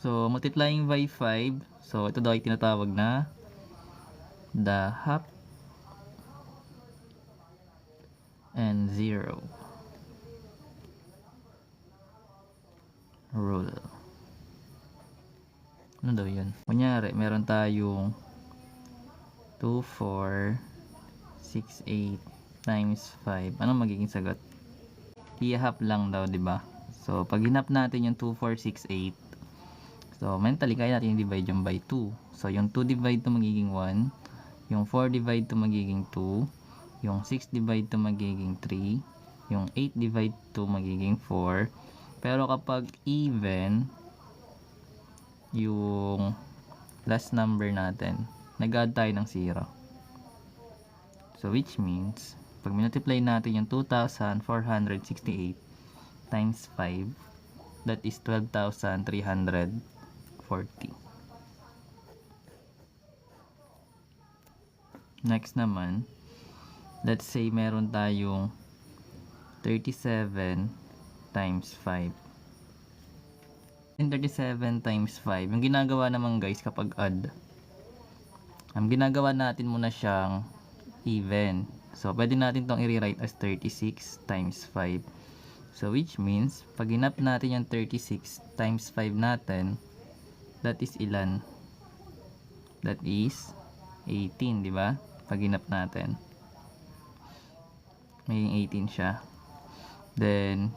So, multiplying by 5. So, ito daw ay tinatawag na the half and 0 rule. Ano daw yun? Kunyari, meron tayong 2, 4, 6, 8 times 5. Anong magiging sagot? I-half lang daw, di ba? So, pag hinap natin yung 2, 4, 6, 8. So, mentally, kaya natin i-divide yung by 2. So, yung 2 divide to magiging 1. Yung 4 divide to magiging 2. Yung 6 divide to magiging 3. Yung 8 divide to magiging 4. Pero kapag even, yung last number natin, nag-add tayo ng 0. So, which means, pag multiply natin yung 2,468 times 5, that is 12,340. Next naman, let's say meron tayong 37 times 5. In 37 times 5, yung ginagawa naman guys kapag add, ang ginagawa natin muna siyang even. So, pwede natin tong i-rewrite as 36 times 5. So, which means, pag hinap natin yung 36 times 5 natin, that is ilan? That is 18, di ba? Pag hinap natin. May 18 siya. Then,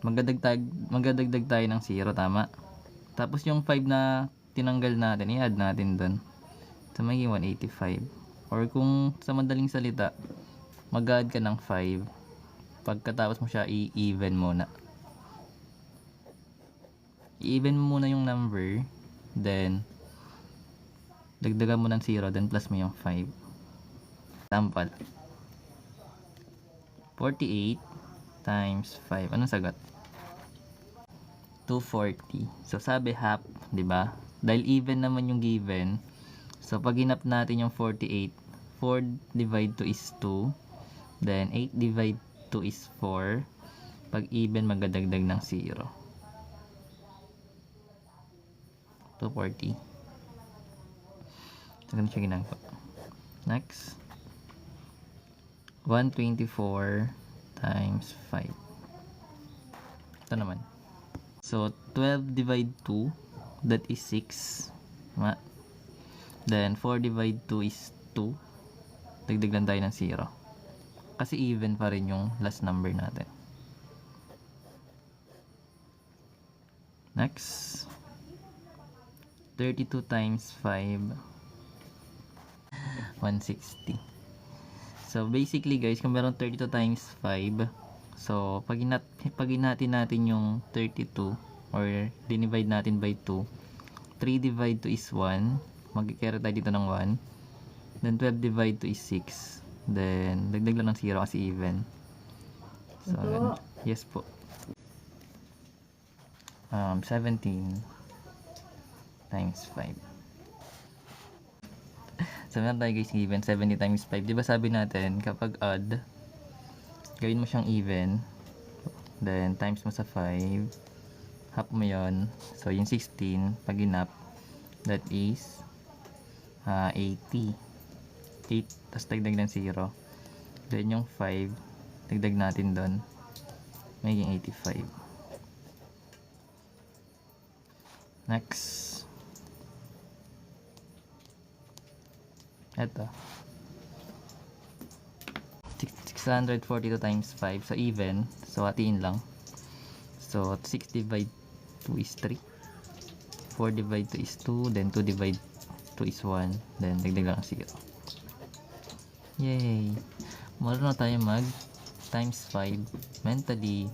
magdadagdag tayo ng 0, tama? Tapos yung 5 na tinanggal natin, i-add natin doon. So, magiging 185. Or kung sa madaling salita, mag-add ka ng 5. Pagkatapos mo siya, i-even muna. I-even mo muna yung number. Then, dagdagan mo ng 0. Then, plus mo yung 5. Example. 48 times 5. Anong sagot? 240. So, sabi half, di ba? Dahil even naman yung given. So, pag hinap natin yung 48, 4 divide 2 is 2. Then, 8 divide 2 is 4. Pag even, magdadagdag ng 0. 240. So, ganun siya ginagawa. Next. 124 times 5. Ito naman. So, 12 divide 2, that is 6. Tama? Then, 4 divide 2 is 2. Dagdag lang tayo ng 0. Kasi even pa rin yung last number natin. Next. 32 times 5. 160. So, basically guys, kung meron 32 times 5, so, pag hinati natin yung 32, or dinivide natin by 2, 3 divide 2 is 1. Mag-carry tayo dito ng 1. Then, 12 divide 2 is 6. Then, dagdag lang ng 0 kasi even. So, yes po. 17 times 5. So, meron tayo guys given 70 times 5. Diba sabi natin, kapag add, gawin mo siyang even. Then, times mo sa 5. Half mo yun. So, yung 16, pag inap, that is 80. 8, tapos dagdag ng 0. Then, yung 5, dagdag natin doon. Magiging 85. Next. Ito. 642 times 5. So, even. So, hatiin lang. So, 6 divide 2 is 3. 4 divide 2 is 2. Then, 2 divide 2 is 1. Then, dagdag lang 0. Yay! Marunong na tayo mag times 5 mentally.